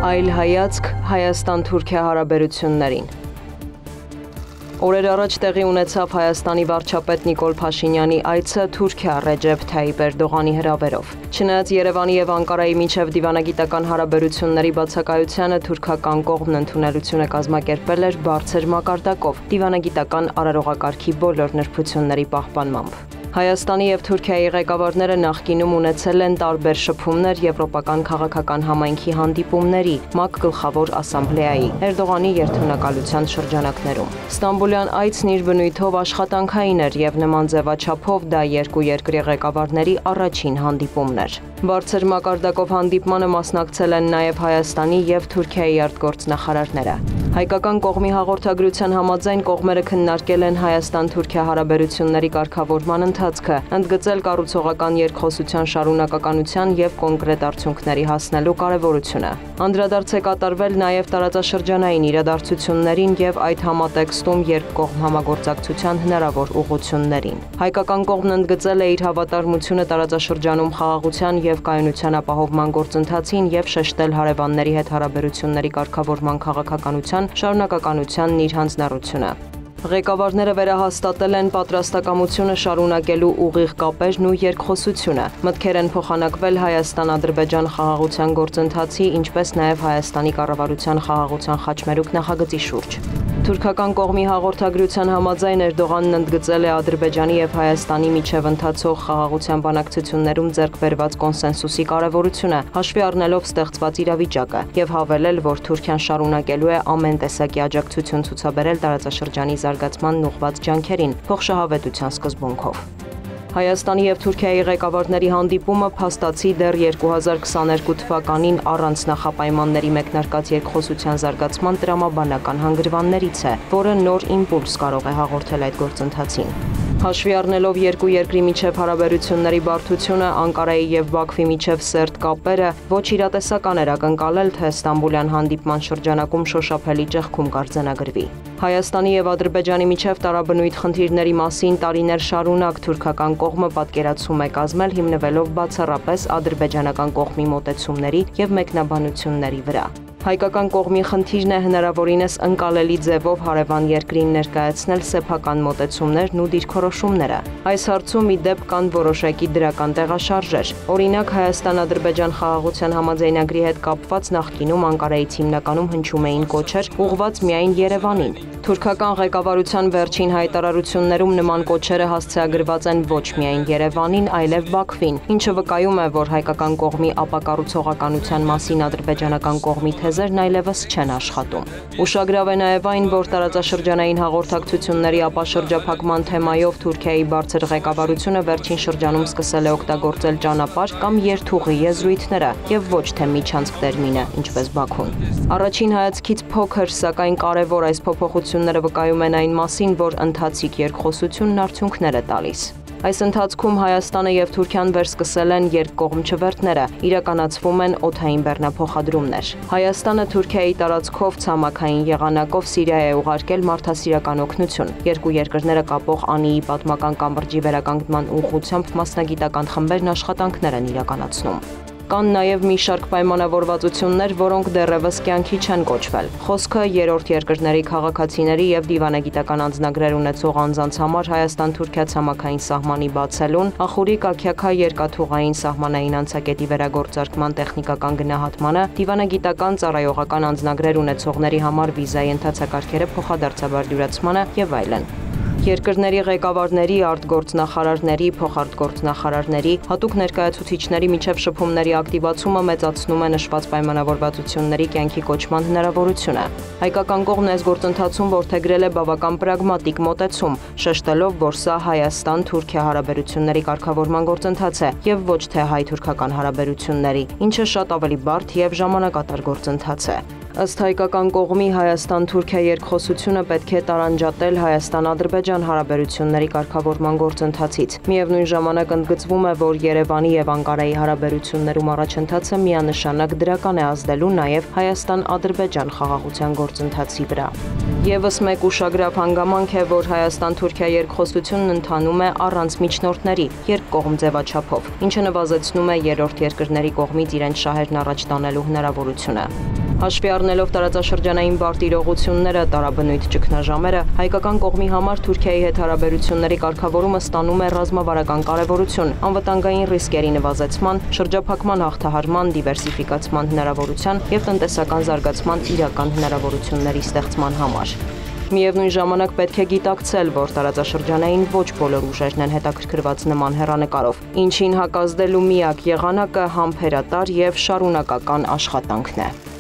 Այլ հայացք Հայաստան-Թուրքիա հարաբերություններին։ Օրեր առաջ տեղի ունեցավ Հայաստանի վարչապետ Նիկոլ Փաշինյանի այցը Թուրքիա Ռեջեփ Թայիպ Էրդողանի հրավերով։ Չնայած Երևանի եւ Անկարայի միջև դիվանագիտական հարաբերությունների բացակայությանը թուրքական կողմն ընդունելություն է կազմակերպել էր բարձր մակարդակով դիվանագիտական արարողակարգի բոլոր նրբությունների պահպանմամբ։ Հայաստանի եւ Թուրքիայի ղեկավարները նախկինում ունեցել են տարբեր շփումներ Եվրոպական քաղաքական համայնքի հանդիպումների ՄԱԿ գլխավոր ասամբլեայի Էրդողանի երթունակալության շրջանակներում։ Ստամբուլյան այցն իր բնույթով աշխատանքային էր եւ նման ձևաչափով դա երկու երկրի ղեկավարների առաջին հանդիպումն էր։ Բարձր մակարդակով հանդիպմանը մասնակցել են նաեւ Հայաստանի եւ Թուրքիայի արտգործնախարարները։ Հայկական կողմի հաղորդագրության համաձայն կողմերը քննարկել են Հայաստան-Թուրքիա հարաբերությունների կարգավորման ընթացքը, ընդգծել կառուցողական երկխոսության շարունակականության եւ կոնկրետ արդյունքների հասնելու կարեւորությունը։ Անդրադարձ է կատարվել նաեւ տարածաշրջանային իրադարձություններին եւ այդ համատեքստում երկկողմ համագործակցության հնարավոր ուղղություններին։ Հայկական կողմն ընդգծել է իր հավատարմությունը տարածաշրջանում խաղաղության եւ կայունության ապահովման գործընթացին եւ շեշտել հարևանների հետ հարաբերությունների կարգավորման քաղաքականության շարունակականությանն իր հանձնառությունը։ Ղեկավարները վերահաստատել են պատրաստակամությունը շարունակելու ուղիղ կապերն ու երկխոսությունը։ Մտքեր են փոխանակվել Հայաստան-Ադրբեջան խաղաղության գործընթացի, ինչպես նաև Հայաստանի կառավարության խաղաղության խաչմերուկ նախագծի շուրջ։ Թուրքական կողմի հաղորդագրության համաձայն Էրդողանն ընդգծել է Ադրբեջանի եւ Հայաստանի միջև ընթացող խաղաղության բանակցություններում ձեռք բերված կոնսենսուսի կարեւորությունը, հաշվի առնելով ստեղծված իրավիճակը, եւ հավելել, որ Թուրքիան շարունակելու է ամեն տեսակի աջակցություն ցուցաբերել տարածաշրջանի զարգացմանն ուղղված ջանքերին, փոխշահավետության սկզբունքով։ Հայաստանի եւ Թուրքիայի ղեկավարների հանդիպումը փաստացի դեռ 2022 թվականին առանց նախապայմանների մեկնարկած երկխոսության զարգացման տրամաբանական հանգրվաններից է, որը նոր իմպուլս կարող է հաղորդել այդ գործընթացին։ Հաշվի առնելով երկու երկրի միջև հարաբերությունների բարդությունը, Անկարայի եւ Բաքվի միջև սերտ կապերը, ոչ իրատեսական էր ակնկալել, թե Ստամբուլյան հանդիպման շրջանակում շոշափելի ճեղքում կարձանագրվի։ Հայաստանի եւ Ադրբեջանի միջև տարաբնույթ խնդիրների մասին տարիներ շարունակ թուրքական կողմը պատկերացում է կազմել հիմնվելով բացառապես ադրբեջանական կողմի մոտեցումների եւ մեկնաբանությունների վրա։ Հայկական կողմի խնդիրն է հնարավորինս ընկալելի ձևով հարևան երկրին ներկայացնել սեփական մոտեցումներն ու դիրքորոշումները։ Այս հարցում ի դեպ կան որոշակի դրական տեղաշարժեր։ Օրինակ Հայաստան-Ադրբեջան խաղաղության համաձայնագրի հետ կապված նախկինում Անկարայից հիմնականում հնչում էին կոչեր ուղղված միայն Երևանին։ Թուրքական ղեկավարության վերջին հայտարարություններում նման կոչերը հասցեագրված են ոչ միայն Երևանին, այլև Բաքվին, ինչը վկայում է, որ հայկական կողմի ապակառուցողականության մասին ադրբեջանական կողմի թեզերն այլևս չեն աշխատում։ Ուշագրավ է նաև այն, որ տարածաշրջանային հաղորդակցությունների ապաշրջափակման թեմայով Թուրքիայի բարձր ղեկավարությունը վերջին շրջանում սկսել է օգտագործել ճանապարհ կամ երթուղի եզրույթները եւ ոչ թե միջանցք տերմինը, ինչպես Բաքուն։ Առաջին հայացքից փոքր, սակայն կարևոր այս փոփոխությունները վկայում են այն մասին, որ ընթացիկ երկխոսությունն արդյունքներ է տալիս։ Այս ընթացքում Հայաստանը եւ Թուրքիան վերսկսել են երկկողմ չվերթները, իրականացվում են օդային բեռնափոխադրումներ։ Հայաստանը Թուրքիայի տարածքով ցամաքային եղանակով Սիրիա է ուղարկել մարդասիրական օգնություն։ Երկու երկրները կապող Անիի պատմական կամրջի վերականգնման ուղղությամբ մասնագիտական խմբերն աշխատանքներ են իրականացնում։ Կան նաև մի շարք պայմանավորվածություններ, որոնք դեռևս կյանքի չեն կոչվել։ Խոսքը երրորդ երկրների քաղաքացիների եւ դիվանագիտական անձնագրեր ունեցող անձանց համար Հայաստան-Թուրքիա ցամաքային սահմանի բացելուն, Ախուրիկ-Աքյաքա երկաթուղային սահմանային անցակետի վերագործարկման տեխնիկական գնահատմանը, դիվանագիտական ծառայողական անձնագրեր ունեցողների համար վիզայի ընթացակարգերը փոխադարձաբար եւ այլն։ Երկրների ղեկավարների, արտգործնախարարների, փոխարտգործնախարարների, հատուկ ներկայացուցիչների միջև շփումների ակտիվացումը մեծացնում է նշված պայմանավորվածությունների կյանքի կոչման հնարավորությունը։ Հայկական կողմն այս գործընթացում որդեգրել է բավական պրագմատիկ մոտեցում, շեշտելով, որ սա Հայաստան-Թուրքիա հարաբերությունների կարգավորման գործընթաց է եւ ոչ թե հայ-թուրքական հարաբերությունների, ինչը շատ ավելի բարդ եւ ժամանակատար գործընթաց է։ Ըստ հայկական կողմի Հայաստան-Թուրքիա երկխոսությունը պետք է տարանջատել Հայաստան-Ադրբեջան հարաբերությունների կարգավորման գործընթացից։ Միևնույն ժամանակ ընդգծվում է, որ Երևանի եւ Անկարայի հարաբերություններում առաջընթացը միանշանակ դրական է ազդելու նաեւ Հայաստան-Ադրբեջան խաղաղության գործընթացի վրա։ Եվս մեկ ուշագրավ հանգամանք է, որ Հայաստան-Թուրքիա երկխոսությունն ընթանում է առանց միջնորդների, երկկողմ ձևաչափով, ինչը նվազեցնում է երրորդ երկրների կողմից իրենց շահերն առաջ տանելու հնարավորությունը։ Հաշվի առնելով տարածաշրջանային բարդ իրողությունները, տարաբնույթ ճգնաժամերը, հայկական կողմի համար Թուրքիայի հետ հարաբերությունների կարգավորումը ստանում է ռազմավարական կարևորություն, անվտանգային ռիսկերի նվազեցման, շրջափակման հաղթահարման, դիվերսիֆիկացման հնարավորության և տնտեսական զարգացման իրական հնարավորությունների ստեղծման համար։ Միևնույն ժամանակ պետք է գիտակցել, որ տարածաշրջանային ոչ բոլոր ուժերն են հետաքրքրված նման հեռանկարով, ինչին հակազդելու միակ եղանակը համբերատար և շարունակական աշխատանքն է։